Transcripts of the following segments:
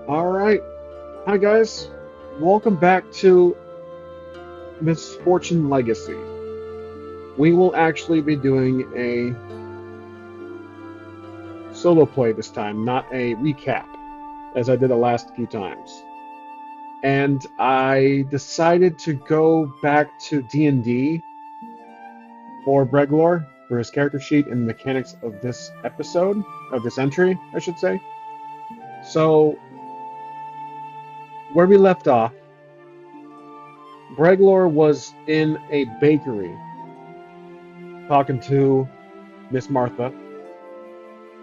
All right. Hi, guys. Welcome back to Misfortune Legacy. We will actually be doing a solo play this time, not a recap, as I did the last few times. And I decided to go back to D&D for Breglor, for his character sheet and mechanics of this episode, of this entry, I should say. So, where we left off, Breglor was in a bakery talking to Miss Martha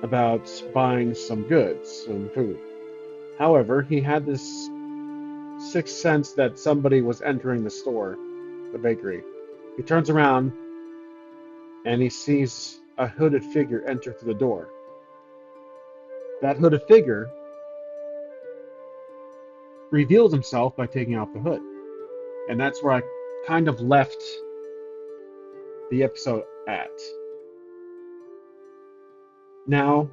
about buying some goods, some food. However, he had this sixth sense that somebody was entering the store, the bakery. He turns around and he sees a hooded figure enter through the door. That hooded figure reveals himself by taking off the hood. And that's where I kind of left the episode at. Now,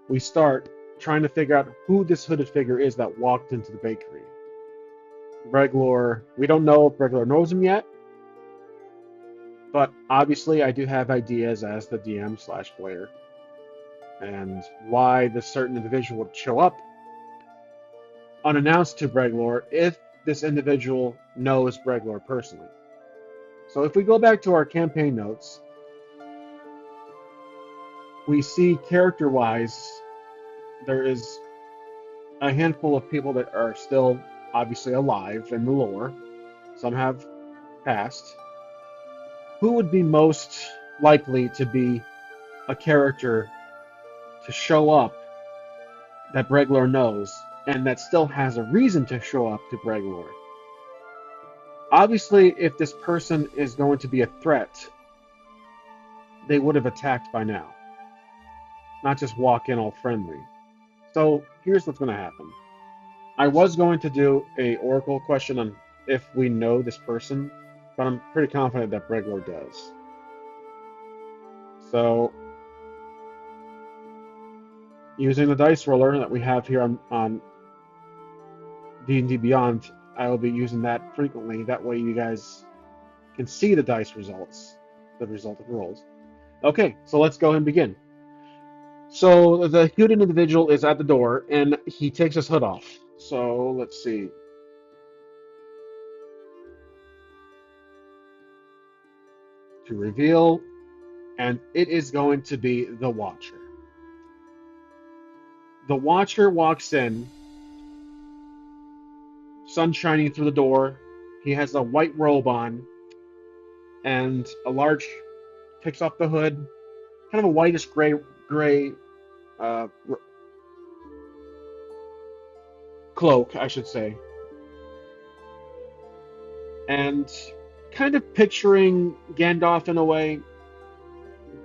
we start trying to figure out who this hooded figure is that walked into the bakery. Breglor, we don't know if Breglor knows him yet, but obviously I do have ideas as the DM/player and why this certain individual would show up unannounced to Breglor if this individual knows Breglor personally. So if we go back to our campaign notes, we see character-wise there is a handful of people that are still obviously alive in the lore. Some have passed. Who would be most likely to be a character to show up that Breglor knows and that still has a reason to show up to Breglor? Obviously, if this person is going to be a threat, they would have attacked by now, not just walk in all friendly. So here's what's going to happen. I was going to do a Oracle question on if we know this person, but I'm pretty confident that Breglor does. So using the dice roller that we have here on D&D Beyond, I will be using that frequently. That way you guys can see the dice results, the result of the rolls. Okay, so let's go and begin. So the hooded individual is at the door, and he takes his hood off. So let's see. To reveal, and it is going to be the Watcher. The Watcher walks in, sun shining through the door. He has a white robe on, and a large takes off the hood, kind of a whitish gray uh, cloak, I should say, and kind of picturing Gandalf in a way,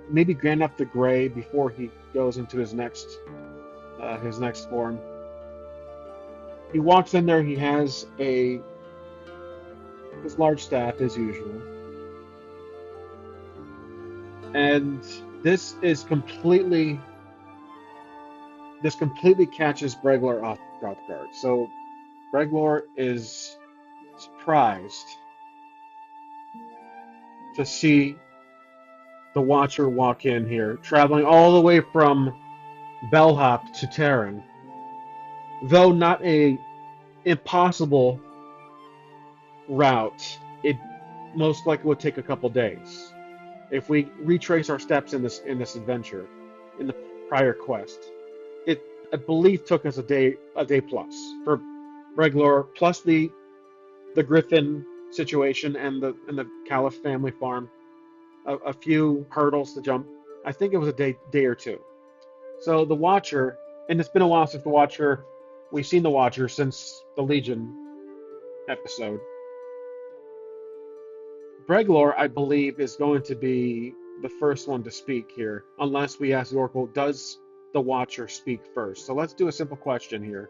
maybe Gandalf the Grey before he goes into his next form. He walks in there. He has his large staff as usual, and this is completely this completely catches Breglor off guard. So Breglor is surprised to see the Watcher walk in here, traveling all the way from Bellhop to Terran, though not a impossible route. It most likely would take a couple days if we retrace our steps in this adventure, in the prior quest. It, I believe, took us a day plus for Breglor, plus the Griffin situation and the Caliph family farm, a few hurdles to jump. I think it was a day or two. So the Watcher, and it's been a while since the Watcher. We've seen the Watcher since the Legion episode. Breglor, I believe, is going to be the first one to speak here, unless we ask the Oracle, does the Watcher speak first? So let's do a simple question here.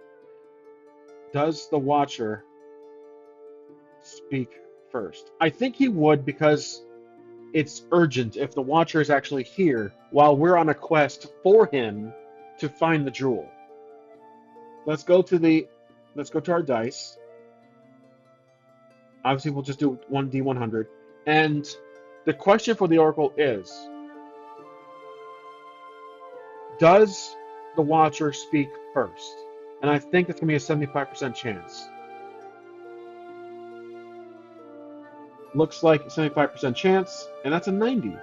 Does the Watcher speak first? I think he would, because it's urgent if the Watcher is actually here while we're on a quest for him to find the jewel. let's go to the let's go to our dice. Obviously, we'll just do 1d100. And the question for the oracle is, does the watcher speak first? And I think it's going to be a 75% chance. Looks like a 75% chance, and that's a 90.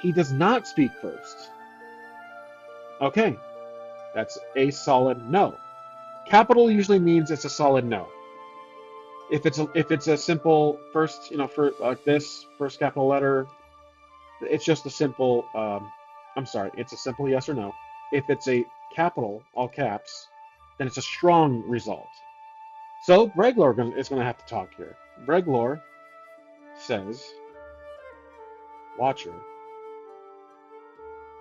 He does not speak first. Okay, that's a solid no. Capital usually means it's a solid no. If it's a simple first, for like this first capital letter, it's just a simple. I'm sorry, it's a simple yes or no. If it's a capital, all caps, then it's a strong result. So Breglor is going to have to talk here. Breglor says, "Watcher,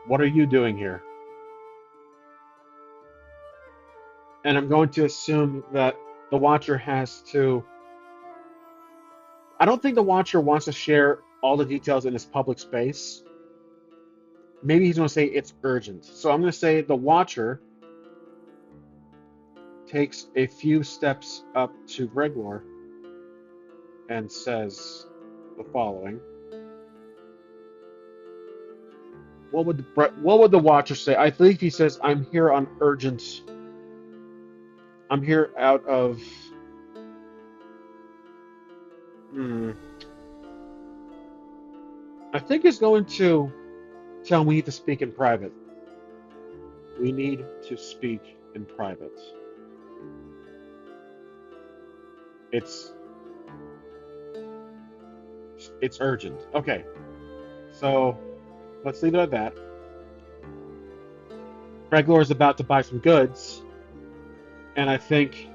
what are you doing here?" And I'm going to assume that the Watcher has to. I don't think the Watcher wants to share all the details in his public space. Maybe he's going to say it's urgent. So I'm going to say the Watcher takes a few steps up to Breglor and says the following. What would the Watcher say? I think he says, "I'm here on urgent. I'm here out of." I think he's going to tell him we need to speak in private. We need to speak in private. It's urgent. Okay, so let's leave it at that. Breglor is about to buy some goods, and I think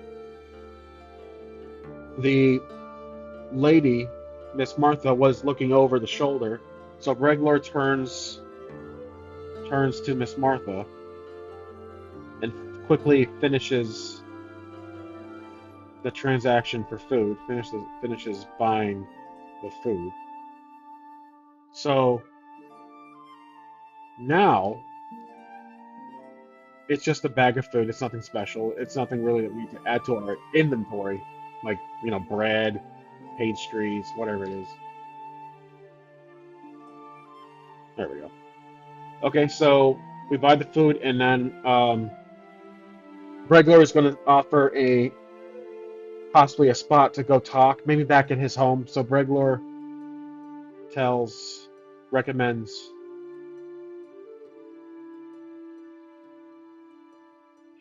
the lady, Miss Martha, was looking over the shoulder. So Breglor turns to Miss Martha and quickly finishes the transaction for food. Finishes buying the food. So now it's just a bag of food. It's nothing special. It's nothing really that we need to add to our inventory, like bread, pastries, whatever it is. There we go. Okay, so we buy the food, and then Bregler is going to offer possibly a spot to go talk, maybe back in his home. So Bregler recommends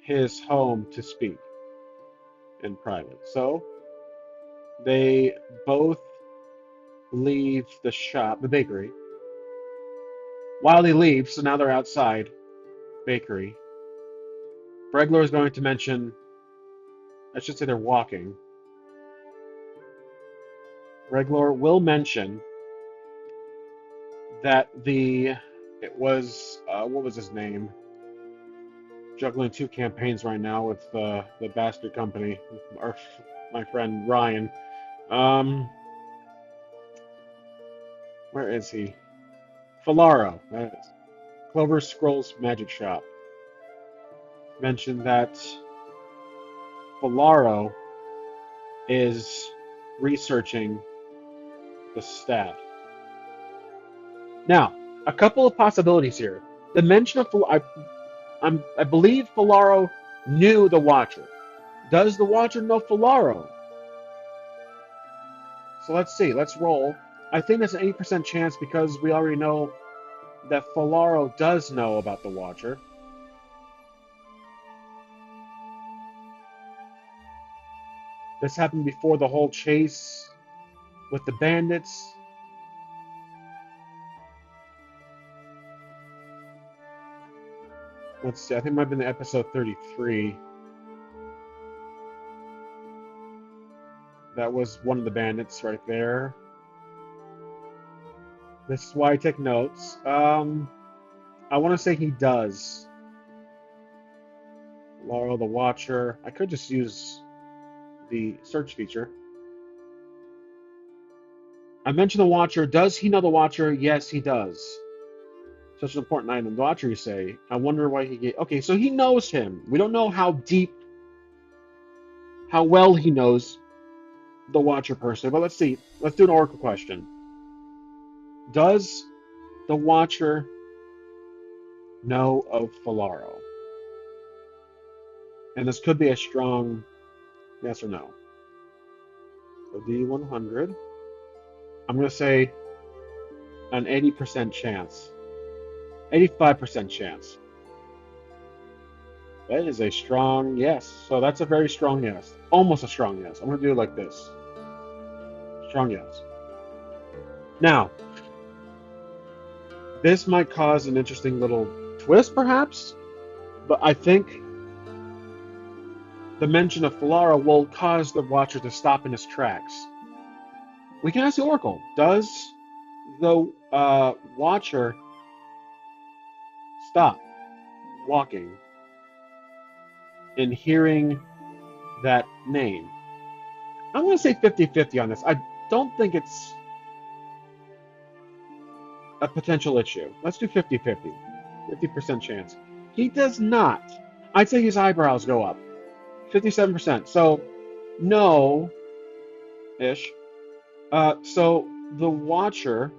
his home to speak in private. So they both leave the bakery. While they leave, so now they're outside bakery. Bregler is going to mention, I should say they're walking. Bregler will mention that it was, what was his name? Juggling two campaigns right now with the Bastard Company, my friend Ryan. Where is he? Filaro, that is. Clover Scrolls Magic Shop. Mentioned that Filaro is researching the staff. Now, a couple of possibilities here. The mention of I believe Filaro knew the Watcher. Does the Watcher know Filaro? So let's see. Let's roll. I think that's an 80% chance because we already know that Filaro does know about the Watcher. This happened before the whole chase with the bandits. Let's see. I think it might have been episode 33. That was one of the bandits right there. This is why I take notes. I want to say he does. Laurel the Watcher. I could just use the search feature. I mentioned the Watcher. Does he know the Watcher? Yes, he does. Such an important item. The Watcher, you say. I wonder why he gave. Okay, so he knows him. We don't know how deep how well he knows the Watcher person. But let's see. Let's do an Oracle question. Does the Watcher know of Falaro? And this could be a strong yes or no. So D100. I'm going to say an 80% chance. 85% chance. That is a strong yes. So that's a very strong yes. Almost a strong yes. I'm going to do it like this. Strong yes. Now, this might cause an interesting little twist, perhaps, but I think the mention of Falara will cause the Watcher to stop in his tracks. We can ask the Oracle, does the Watcher stop walking in hearing that name? I'm going to say 50-50 on this. I don't think it's a potential issue. Let's do 50-50. 50% chance. He does not. I'd say his eyebrows go up. 57%. So, no-ish. So the Watcher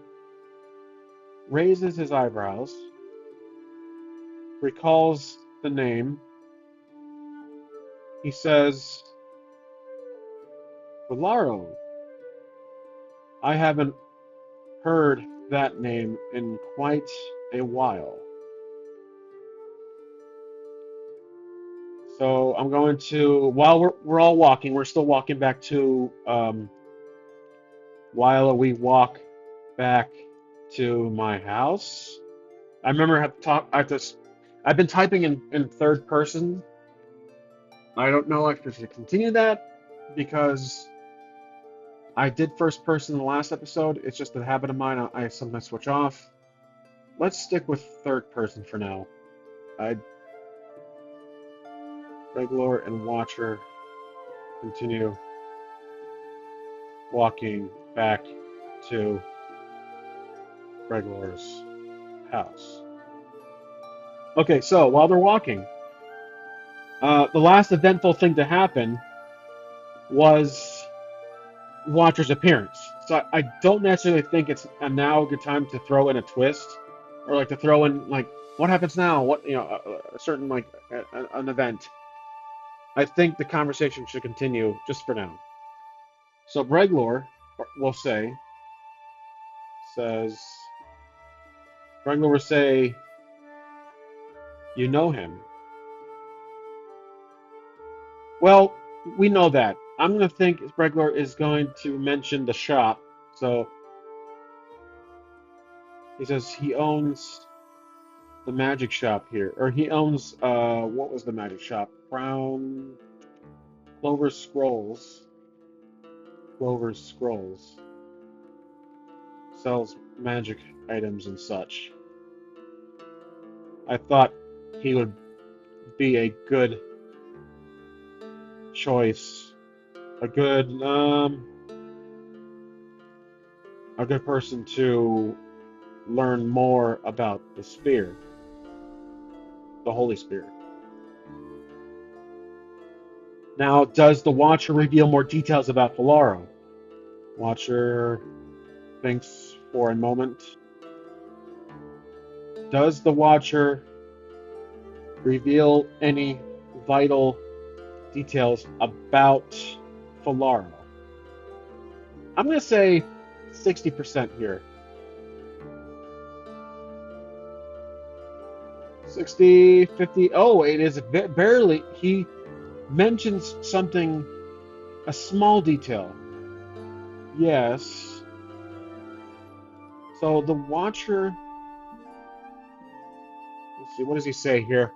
raises his eyebrows, recalls the name. He says, Valaro. I haven't heard that name in quite a while. So I'm going to, while we're all walking, we're still walking back to, while we walk back to my house. I remember I've been typing in third person. I don't know if I should continue that because I did first person in the last episode. It's just a habit of mine. I sometimes switch off. Let's stick with third person for now. Regular and Watcher continue walking back to Regular's house. Okay, so while they're walking, the last eventful thing to happen was Watcher's appearance. So I don't necessarily think it's now a good time to throw in a twist, or like to throw in like what happens now, what a certain like an event. I think the conversation should continue just for now. So Breglor will says Breglor will say, you know him. Well, we know that. I'm going to think Breglor is going to mention the shop. So he says he owns the magic shop here. Or he owns, what was the magic shop? Brown Clover's Scrolls. Clover's Scrolls. Sells magic items and such. I thought he would be a good choice. A good person to learn more about the spear, the Holy Spear. Now, does the Watcher reveal more details about Falaro? Watcher thinks for a moment. Does the Watcher reveal any vital details about Falaro? I'm going to say 60% here. 60, 50. Oh, it is barely. He mentions something, a small detail. Yes. So the Watcher. Let's see. What does he say here?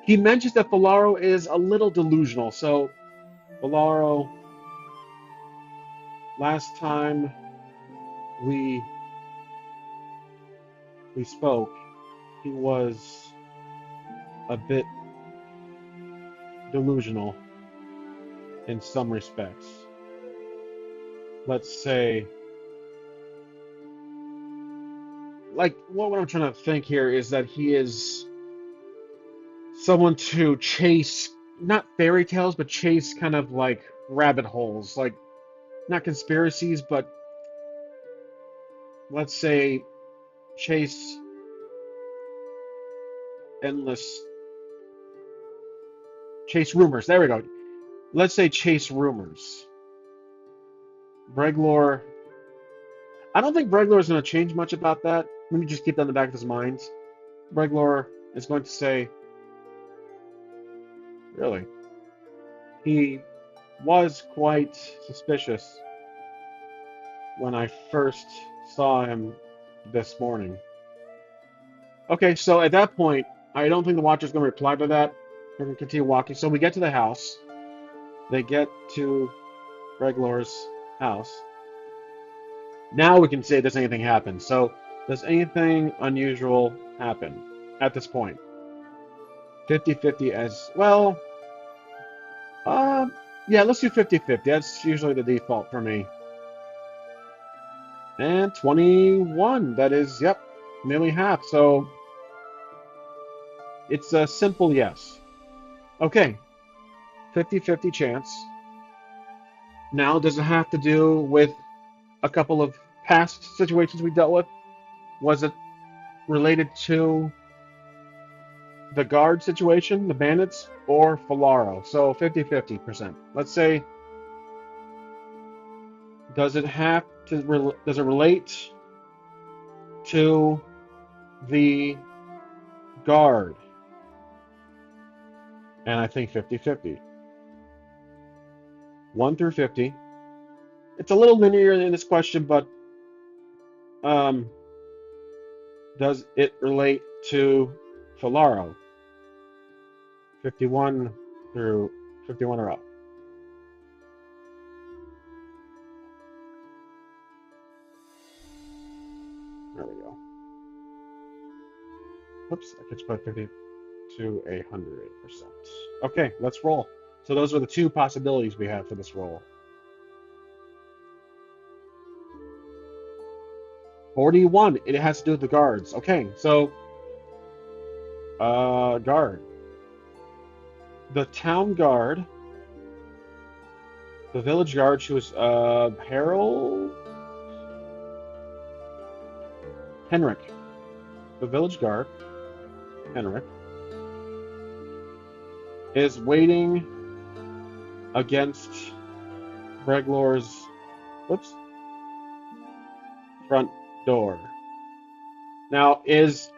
He mentions that Falaro is a little delusional. So Falaro, last time we spoke, he was a bit delusional in some respects. Let's say, like, what I'm trying to think here is that he is someone to chase, not fairy tales, but chase kind of like rabbit holes, like not conspiracies, but let's say chase endless, chase rumors. There we go. Let's say chase rumors. Breglor, I don't think Breglor is going to change much about that. Let me just keep that in the back of his mind. Breglor is going to say, really, he was quite suspicious when I first saw him this morning. Okay, so at that point, I don't think the Watcher's going to reply to that. We're going to continue walking. So we get to the house. They get to Breglor's house. Now we can say does anything happen. So does anything unusual happen at this point? 50-50 as well. Yeah, let's do 50-50. That's usually the default for me. And 21. That is, yep, nearly half. So it's a simple yes. Okay, 50-50 chance. Now, does it have to do with a couple of past situations we dealt with? Was it related to the guard situation, the bandits, or Falaro? So 50-50%. Let's say, does it have to, does it relate to the guard? And I think 50-50. 1 through 50. It's a little linear in this question, but um, does it relate to Falaro? 51 through 51 or up. There we go. Oops, I just put 50 to 100%. Okay, let's roll. So those are the two possibilities we have for this roll. 41, it has to do with the guards. Okay, so guard. The town guard, the village guard, she was Harold Henrik. The village guard, Henrik, is waiting against Breglor's front door. Now, is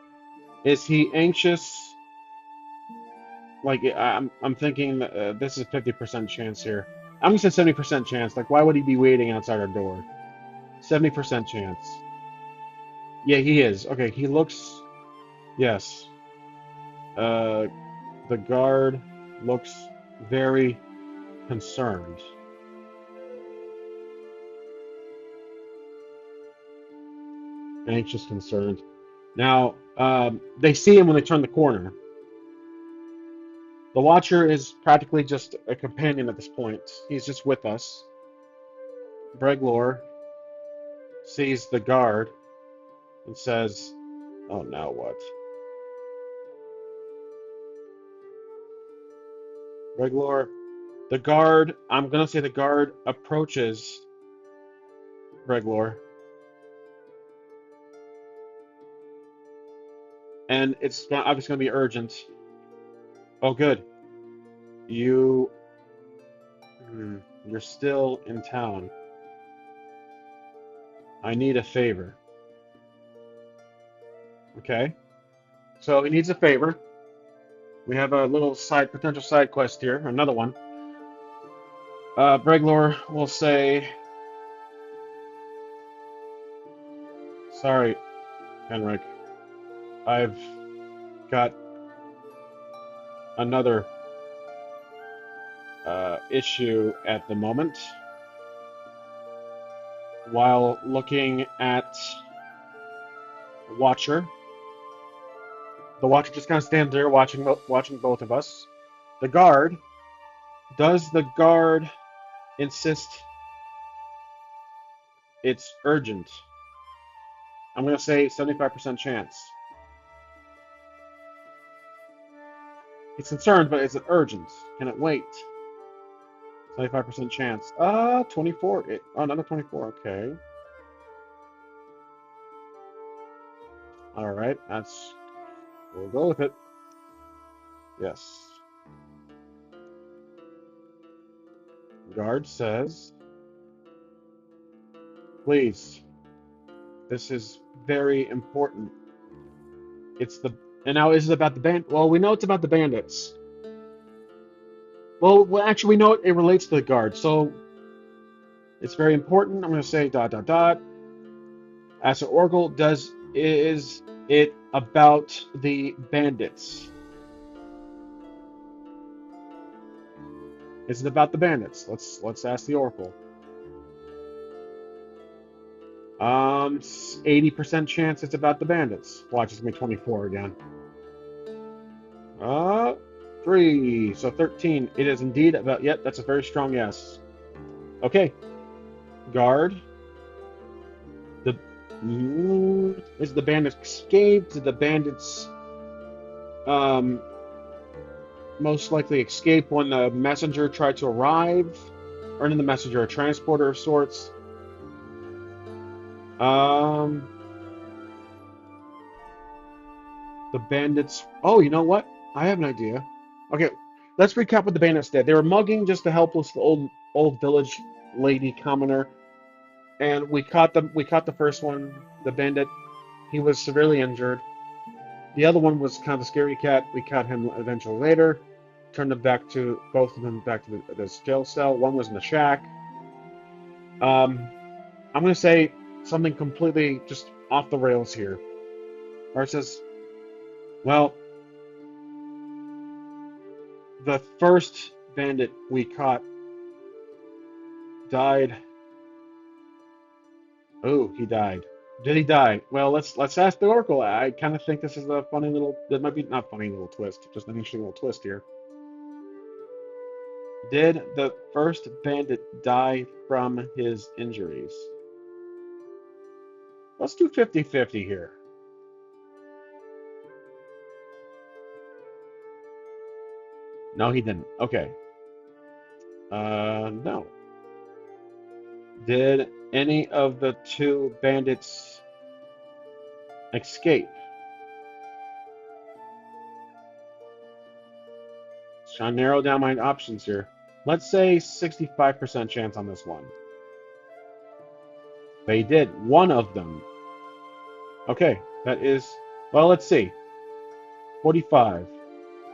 he anxious? Like I'm thinking this is a 50% chance here. I'm gonna say 70% chance. Like, why would he be waiting outside our door? 70% chance. Yeah, he is. Okay, he looks. Yes. Uh, the guard looks very concerned. Anxious, concerned. Now, they see him when they turn the corner. The Watcher is practically just a companion at this point. He's just with us. Breglor sees the guard and says, "Oh, now what?" Breglor, the guard, I'm gonna say the guard approaches Breglor, and it's obviously gonna be urgent. Oh, good. You, you're still in town. I need a favor. Okay. So he needs a favor. We have a little potential side quest here, another one. Breglor will say, "Sorry, Henrik. I've got another issue at the moment. While looking at Watcher, the Watcher just kind of stands there watching both of us. The guard, does the guard insist it's urgent? I'm going to say 75% chance. He's concerned, but is it urgent? Can it wait? 25% chance. 24. Another 24. Okay. All right. We'll go with it. Yes. Guard says, please, this is very important. And now is it about the band? Well, we know it's about the bandits. Well, actually, we know it relates to the guard, so it's very important. I'm going to say dot dot dot. As an oracle, is it about the bandits? Is it about the bandits? Let's ask the oracle. 80% chance it's about the bandits. Watch, it's gonna be 24 again. 3, so 13. It is indeed about. Yep, that's a very strong yes. Okay, guard. The is the bandits escaped? Did the bandits most likely escape when the messenger tried to arrive? Or in the messenger, a transporter of sorts? Um, the bandits. Oh, you know what? I have an idea. Okay, let's recap what the bandits did. They were mugging just a helpless old village lady commoner, and we caught them. We caught the first one, the bandit. He was severely injured. The other one was kind of a scary cat. We caught him eventually later. Turned them back to both of them back to the jail cell. One was in the shack. I'm gonna say something completely just off the rails here. Where it says, well, the first bandit we caught died. Oh, he died. Did he die? Well, let's ask the oracle. I kind of think this is a funny little. That might be not funny little twist, just an interesting little twist here. Did the first bandit die from his injuries? Let's do 50-50 here. No, he didn't. Okay. No. Did any of the two bandits escape? Trying to narrow down my options here. Let's say 65% chance on this one. They did. One of them. Okay, that is, well, let's see. 45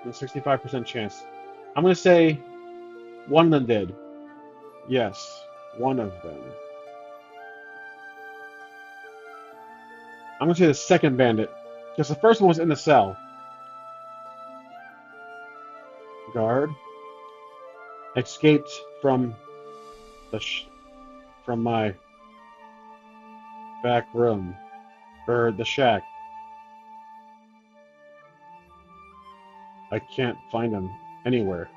and 65% chance. I'm going to say one of them did. Yes, one of them. I'm going to say the second bandit, because the first one was in the cell. Guard escaped from from my back room, or the shack. I can't find him anywhere.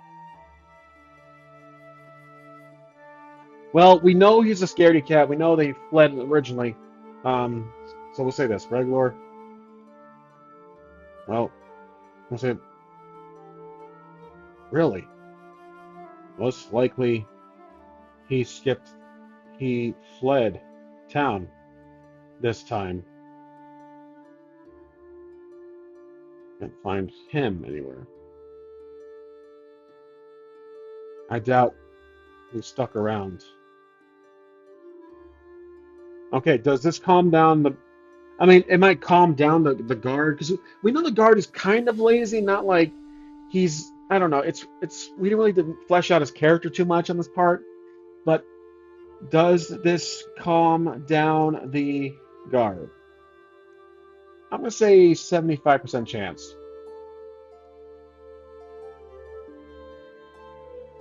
Well, we know he's a scaredy cat. We know they fled originally. So we'll say this. Regular. Well, we'll say, really? Most likely he fled town this time. Can't find him anywhere. I doubt he stuck around. Okay, does this calm down the? I mean, it might calm down the guard because we know the guard is kind of lazy, not like he's. I don't know. We really didn't flesh out his character too much on this part, but does this calm down the guard? I'm gonna say 75% chance.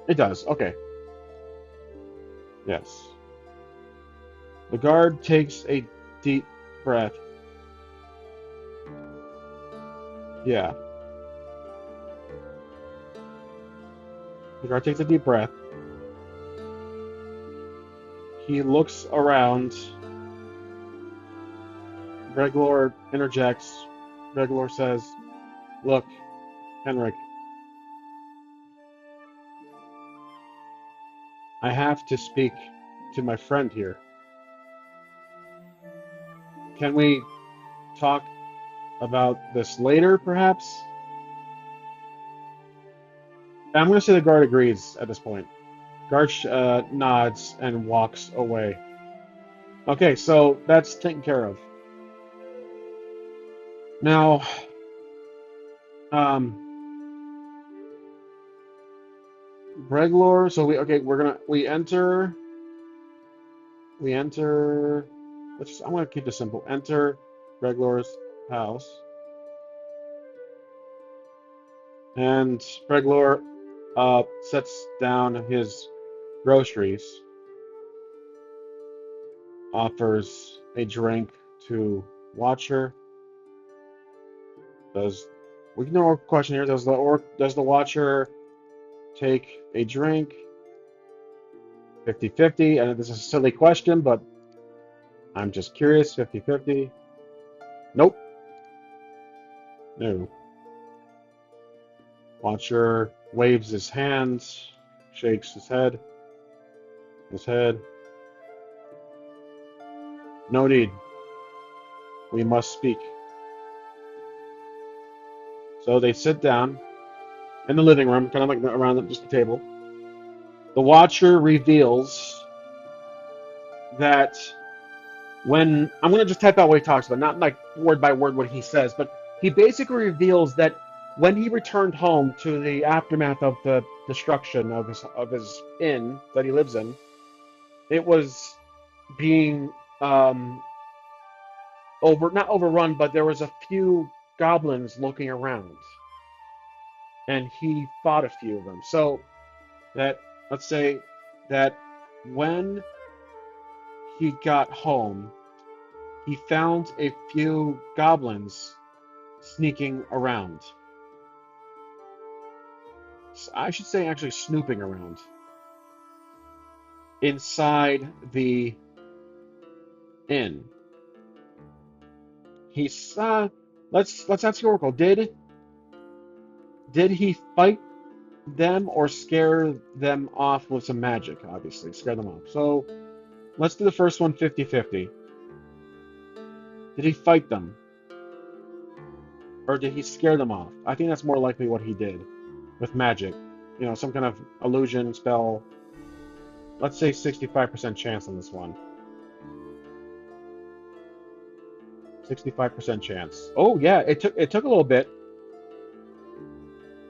It does. Okay. Yes. The guard takes a deep breath. Yeah. The guard takes a deep breath. He looks around. Regulor interjects. Regulor says, look, Henrik, I have to speak to my friend here. Can we talk about this later, perhaps? I'm going to say the guard agrees at this point. Guard nods and walks away. Okay, so that's taken care of. Now, um, Breglor. So we enter. I'm gonna keep this simple. Enter Breglor's house, and Breglor sets down his groceries, offers a drink to Watcher. Does we can know a question here? Does the Watcher take a drink? 50-50. And this is a silly question, but I'm just curious. 50-50. Nope. No. Watcher waves his hands, shakes his head. His head. No need. We must speak. So they sit down in the living room, kind of like around just the table. The Watcher reveals that when I'm going to just type out what he talks about, not like word by word what he says, but he basically reveals that when he returned home to the aftermath of the destruction of his inn that he lives in, it was being not overrun, but there was a few goblins looking around, and he fought a few of them. So that let's say that when he got home, he found a few goblins sneaking around. I should say actually snooping around inside the inn. He's let's ask Oracle. Did he fight them or scare them off with some magic? Obviously, scare them off. So let's do the first one 50-50. Did he fight them or did he scare them off? I think that's more likely what he did with magic. You know, some kind of illusion spell. Let's say 65% chance on this one. 65% chance. Oh yeah, it took a little bit.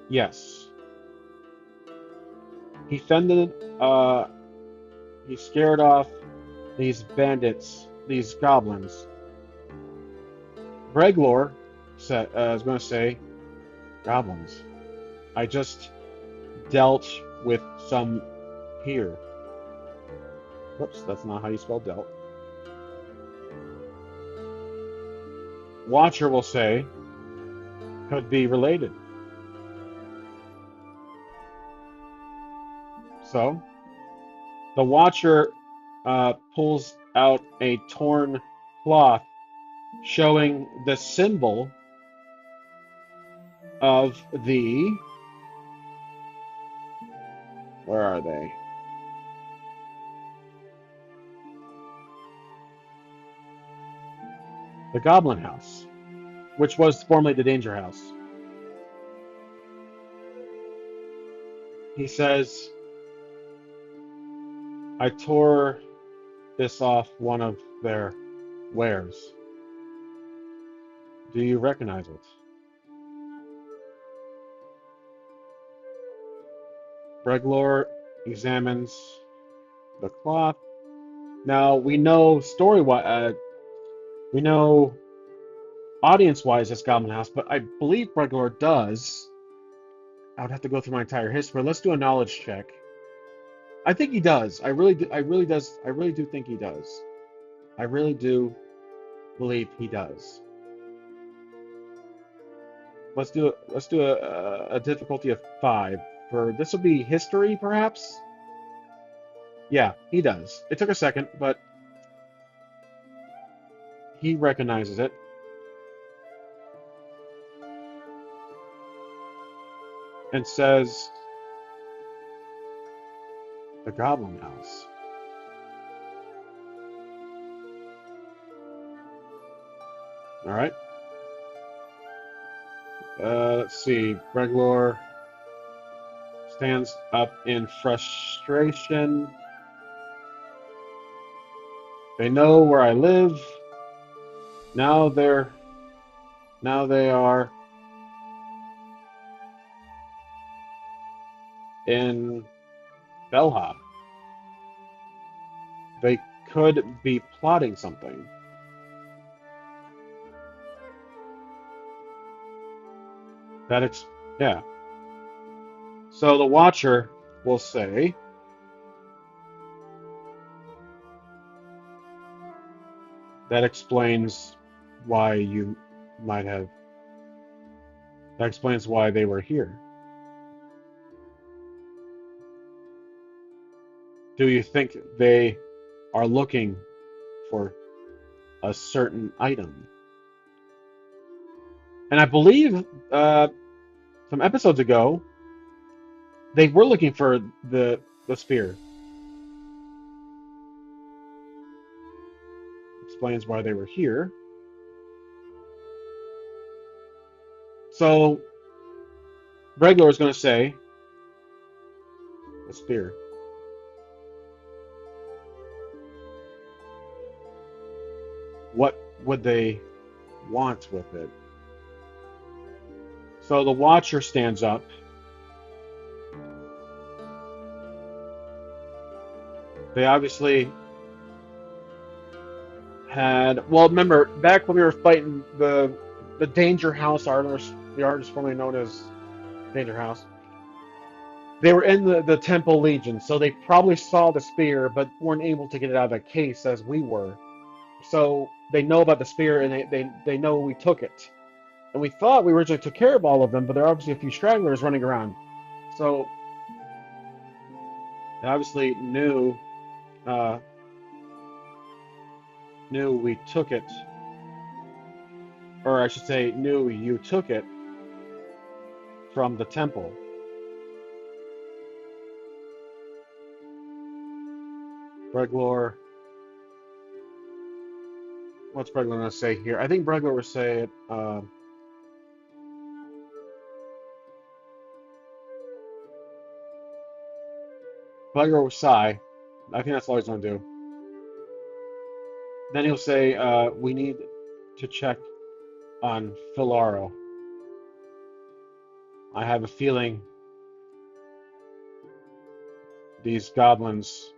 Yes. He fended he scared off these bandits, these goblins. Breglor is going to say goblins. I just dealt with some here. Whoops, that's not how you spell dealt. Watcher will say could be related. So the Watcher pulls out a torn cloth showing the symbol of where are they? The Goblin House, which was formerly the Danger House. He says, I tore this off one of their wares. Do you recognize it? Breglor examines the cloth. Now we know we know audience-wise it's Goblin House, but I believe Breglor does. I would have to go through my entire history. Let's do a knowledge check. I think he does. I really do. I really does. I really do think he does. I really do believe he does. Let's do a difficulty of 5 for this will be history perhaps. Yeah, he does. It took a second, but he recognizes it and says, The Goblin House. All right. Let's see. Breglor stands up in frustration. They know where I live. Now they are in Bellhop. They could be plotting something. Yeah. So the Watcher will say that explains why you might have. That explains why they were here. Do you think they are looking for a certain item? And I believe some episodes ago they were looking for the spear. Explains why they were here. So Regular is going to say the spear. What would they want with it? So the Watcher stands up. They obviously had, well, remember back when we were fighting the Danger House artists, the artist formerly known as Danger House. They were in the Temple Legion, so they probably saw the spear, but weren't able to get it out of the case as we were. So they know about the spear, and they know we took it. And we thought we originally took care of all of them, but there are obviously a few stragglers running around. So they obviously uh, knew we took it, or I should say, knew you took it from the temple. Breglor, what's Breglor going to say here? I think Breglor will say it. Breglor will sigh. I think that's all he's going to do. Then he'll say, we need to check on Filaro. I have a feeling these goblins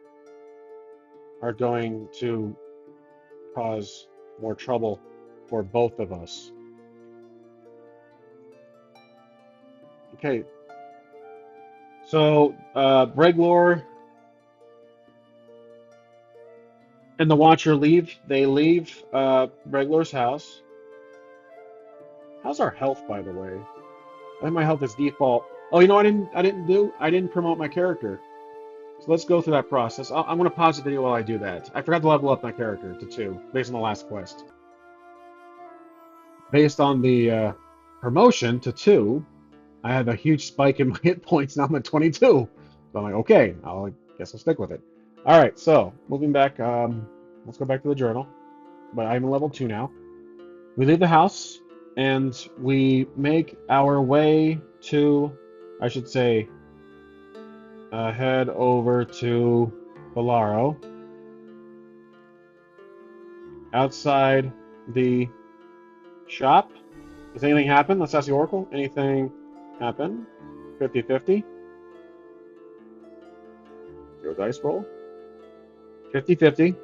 are going to cause more trouble for both of us. Okay. So, Breglor and the Watcher leave. They leave Breglor's house. How's our health, by the way? I think my health is default. Oh, you know, I didn't promote my character. So let's go through that process. I'm going to pause the video while I do that. I forgot to level up my character to 2, based on the last quest. Based on the promotion to 2, I had a huge spike in my hit points. Now I'm at 22. So I'm like, okay, I guess I'll stick with it. All right, so moving back, let's go back to the journal. But I'm level 2 now. We leave the house and we make our way to, I should say, head over to Bolaro. Outside the shop. Does anything happen? Let's ask the Oracle. Anything happen? 50-50. Zero dice roll. 50-50.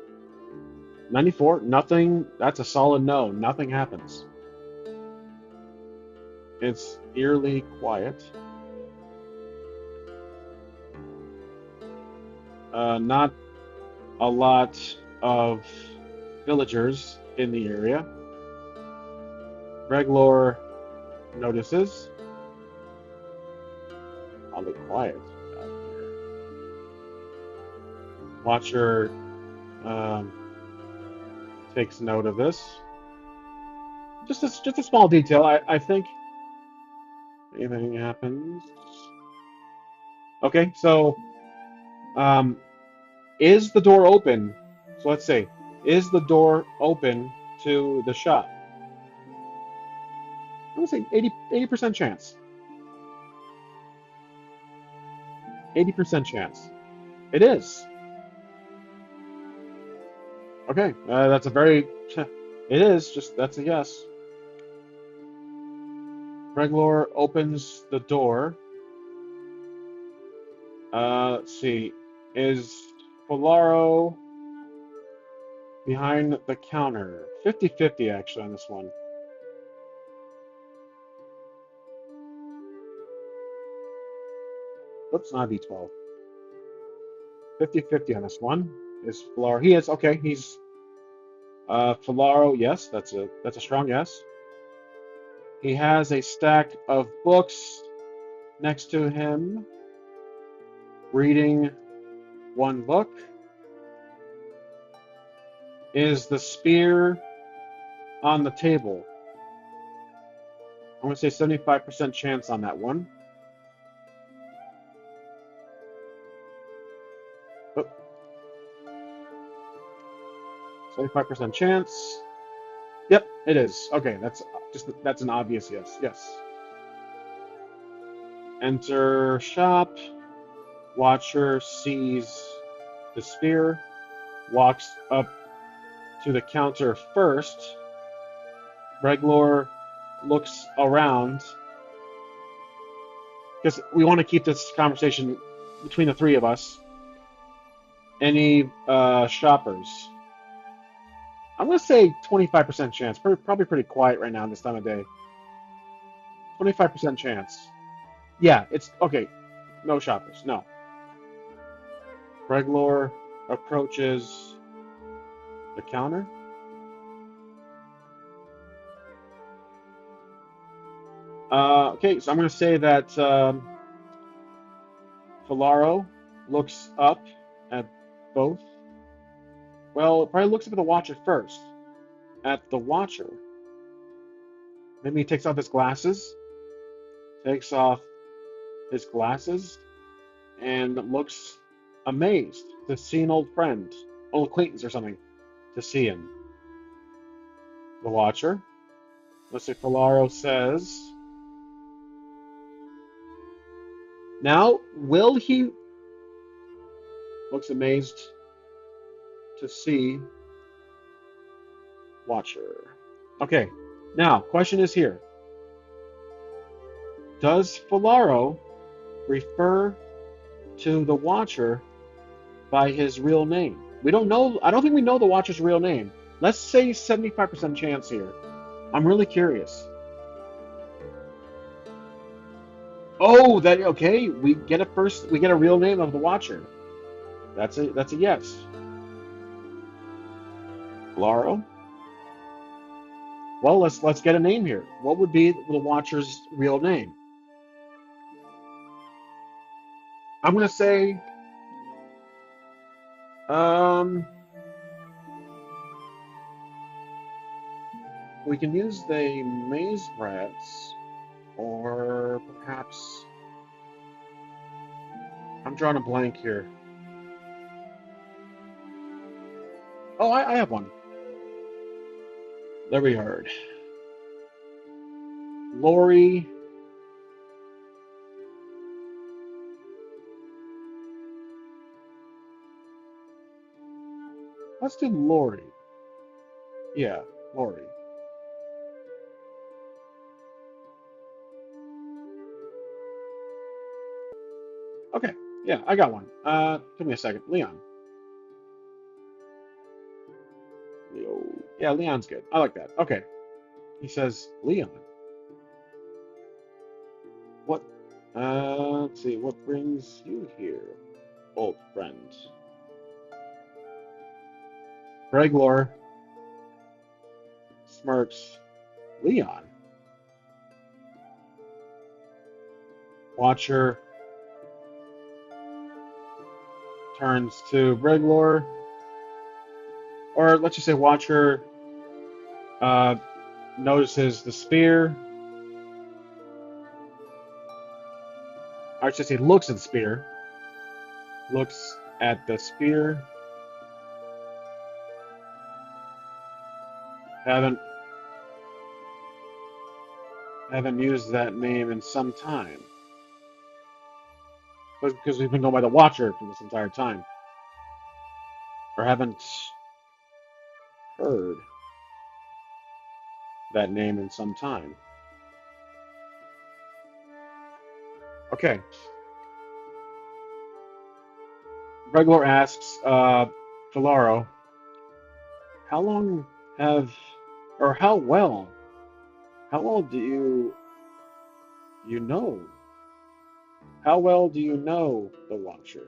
94. Nothing. That's a solid no. Nothing happens. It's eerily quiet. Not a lot of villagers in the area. Breglor notices. Oddly quiet out here. Watcher takes note of this. Just a small detail. I think anything happens. Okay, so Um, is the door open? So let's say, is the door open to the shop? I'm gonna say 80% chance. 80% chance. It is. Okay, that's a very. It is. Just that's a yes. Reglor opens the door. Let's see. Is Polaro behind the counter? 50-50 actually on this one. Oops, not D12. 50-50 on this one. Is Polaro? He is okay. He's Polaro. Yes, that's a strong yes. He has a stack of books next to him, reading one book. Is the spear on the table? I'm going to say 75% chance on that one. Oh, 75% chance. Yep, it is. Okay, that's an obvious yes. Yes. Enter shop. Watcher sees the spear, walks up to the counter first. Reglor looks around because we want to keep this conversation between the three of us. Any shoppers? I'm gonna say 25% chance. Probably pretty quiet right now this time of day. 25% chance. Yeah, it's okay. No shoppers. No. Reglor approaches the counter. Okay, so I'm gonna say that Filaro looks up at both. Well, probably looks up at the Watcher first. At the Watcher. Maybe he takes off his glasses. Takes off his glasses and looks amazed to see an old friend, old acquaintance or something, to see him. The Watcher. Mr. Filaro says, now, will he looks amazed to see Watcher. Okay, now, question is here. Does Filaro refer to the Watcher by his real name? We don't know. I don't think we know the Watcher's real name. Let's say 75% chance here. I'm really curious. Oh, that okay. We get a first. We get a real name of the Watcher. That's a yes. Filaro. Well, let's get a name here. What would be the Watcher's real name? I'm gonna say um we can use the maze rats, or perhaps I'm drawing a blank here. Oh, I have one. There we heard. Lori. Let's do Lori. Yeah, Lori. Okay, yeah, I got one. Give me a second. Leon. Leo. Yeah, Leon's good. I like that. Okay. He says, Leon. What? Let's see. What brings you here, old friend? Reglor smirks. Leon. Watcher turns to Reglor, or let's just say Watcher uh, notices the spear. I should say looks at the spear. Looks at the spear. Haven't haven't used that name in some time. But because we've been going by the Watcher for this entire time. Or haven't heard that name in some time. Okay. Breglor asks Filaro, how long have, or how well do you know? How well do you know the Watcher?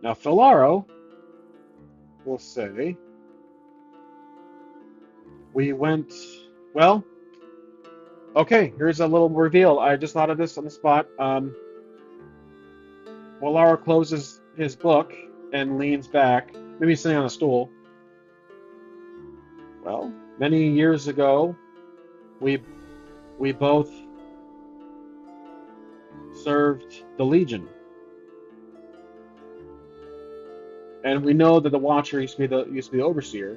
Now, Filaro will say, we went, well, okay, here's a little reveal. I just thought of this on the spot. Filaro closes his book and leans back, maybe sitting on a stool. Well, many years ago, we we both served the Legion, and we know that the Watcher used to be the overseer.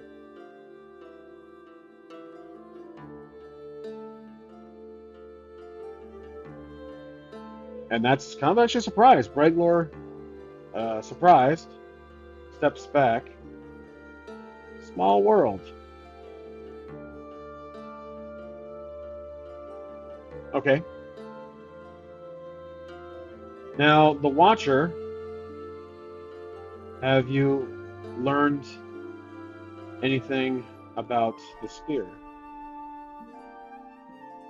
And that's kind of actually a surprise. Breglor, surprised, steps back. Small world. Okay. Now, the Watcher, have you learned anything about the spear?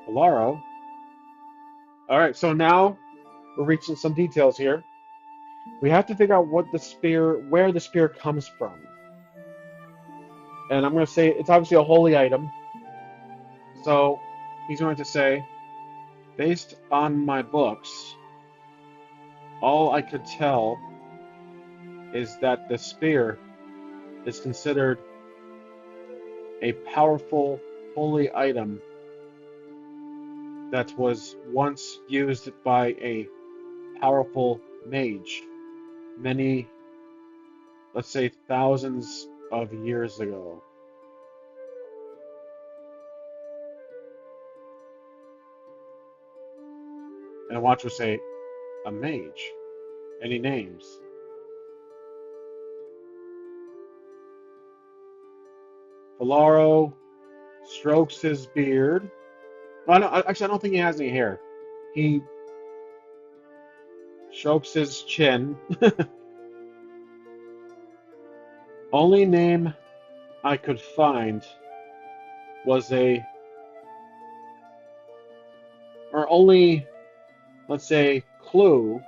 Alaro. All right, so now we're reaching some details here. We have to figure out where the spear comes from. And I'm going to say it's obviously a holy item. So he's going to say, based on my books, all I could tell is that the spear is considered a powerful holy item that was once used by a powerful mage many, let's say, thousands of years ago. And watch would say, a mage. Any names? Valaro strokes his beard. Well, no, actually, I don't think he has any hair. He strokes his chin. Only name I could find was or only, let's say, clue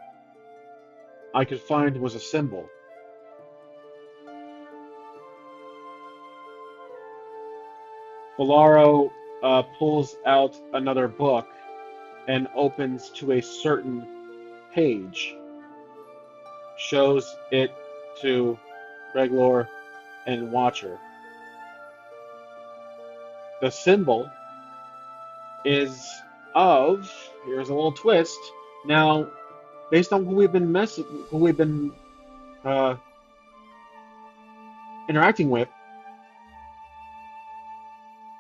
I could find was a symbol. Valaro pulls out another book and opens to a certain page, shows it to Breglor and Watcher. The symbol is here's a little twist. Now, based on who we've been uh, interacting with,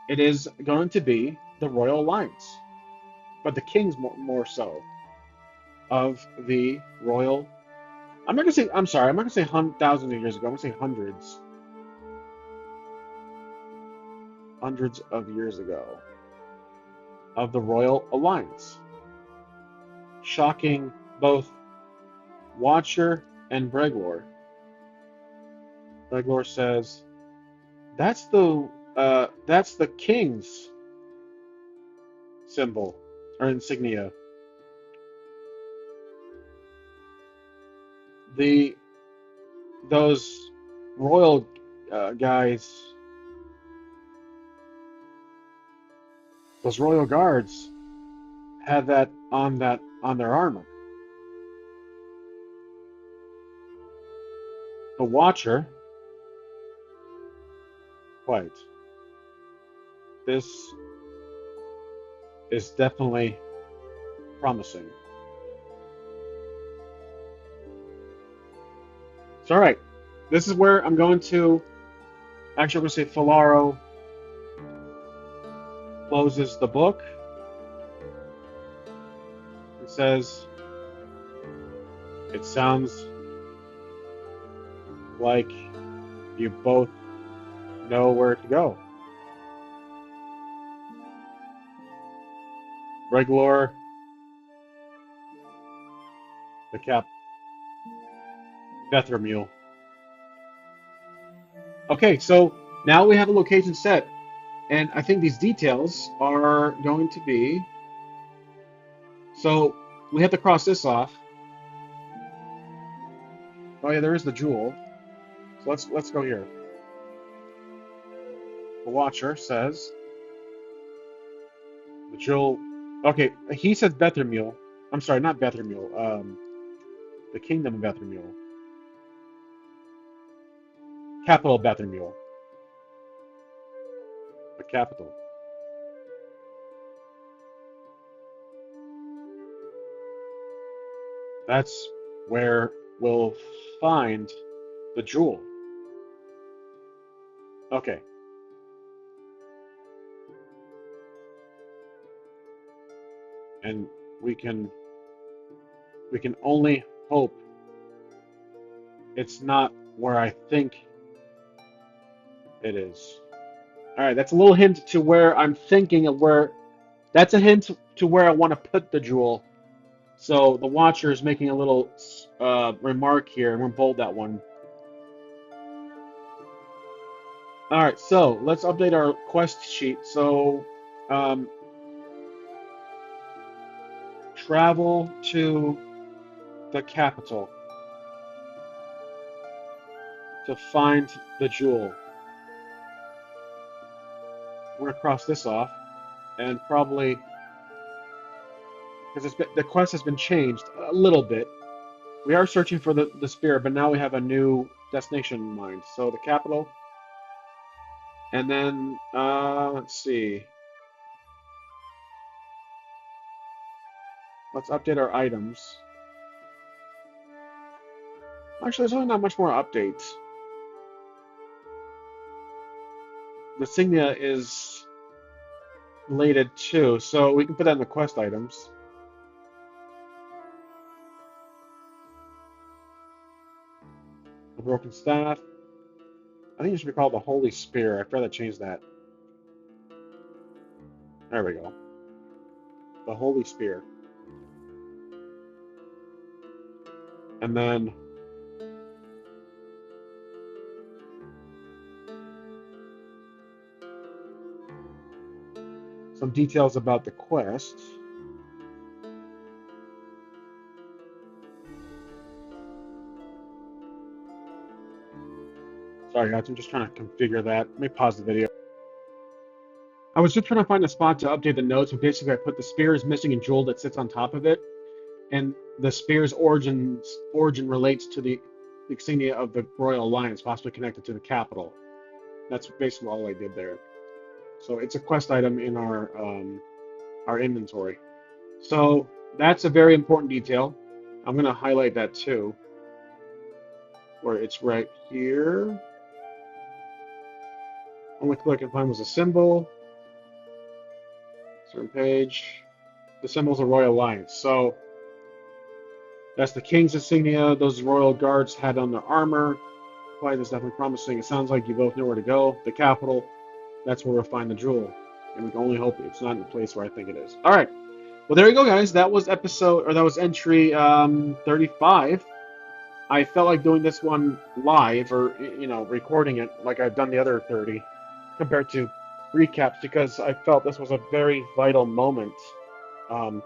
it is going to be the Royal Alliance, but the kings more so of the Royal. I'm not gonna say. I'm sorry. I'm not gonna say thousands of years ago. I'm gonna say hundreds of years ago of the Royal Alliance, shocking both Watcher and Breglor. Breglor says, that's the king's symbol or insignia. The those royal guys, those royal guards, had that on their armor. The Watcher, quite. This is definitely promising. So, all right, this is where I'm going to. Actually, I'm going to say Filaro closes the book and says, "It sounds like you both know where to go. Regular, the cap, Bethermule." Okay, so now we have a location set, and I think these details are going to be. So we have to cross this off. Oh yeah, there is the jewel. So let's go here. The Watcher says the jewel. Okay, he says Bethermule. I'm sorry, not Bethermule. The Kingdom of Bethermule, capital Bethermule, the capital. That's where we'll find the jewel. Okay, and we can we can only hope it's not where I think it is. All right, that's a little hint to where I'm thinking of where. That's a hint to where I want to put the jewel. So the Watcher is making a little remark here, and we'll bold that one. All right, so let's update our quest sheet. So um, travel to the capital to find the jewel. We're gonna cross this off, and probably because the quest has been changed a little bit. We are searching for the spear, but now we have a new destination in mind. So the capital, and then let's see. Let's update our items. Actually, there's really not much more updates. The insignia is related too, so we can put that in the quest items. The broken staff. I think it should be called the Holy Spear. I'd rather change that. There we go. The Holy Spear. And then some details about the quest. Sorry guys, I'm just trying to configure that. Let me pause the video. I was just trying to find a spot to update the notes, but basically I put the spear is missing a jewel that sits on top of it, and the spear's origin relates to the insignia of the Royal Alliance, possibly connected to the capital. That's basically all I did there. So it's a quest item in our inventory. So that's a very important detail. I'm going to highlight that too, where it's right here. Only click and find was a symbol. Certain page. The symbol's a Royal Alliance. So that's the King's insignia. Those Royal Guards had on their armor. Quiet is definitely promising. It sounds like you both know where to go. The capital. That's where we'll find the jewel. And we can only hope it's not in the place where I think it is. All right. Well, there you go, guys. That was entry 35. I felt like doing this one live or, recording it like I've done the other 30 compared to recaps because I felt this was a very vital moment. Um,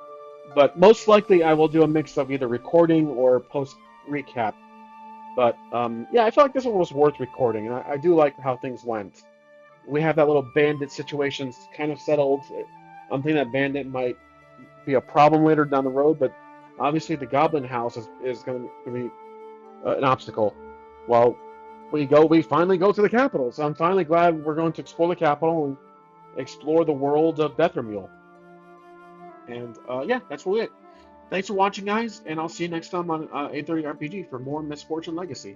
but most likely I will do a mix of either recording or post recap. But yeah, I felt like this one was worth recording, and I do like how things went. We have that little bandit situation kind of settled. I'm thinking that bandit might be a problem later down the road, but obviously the Goblin House is going to be an obstacle. Well, we finally go to the capital, so I'm finally glad we're going to explore the capital and explore the world of Bethermule. And yeah, that's really it. Thanks for watching, guys, and I'll see you next time on 830 RPG for more Misfortune Legacy.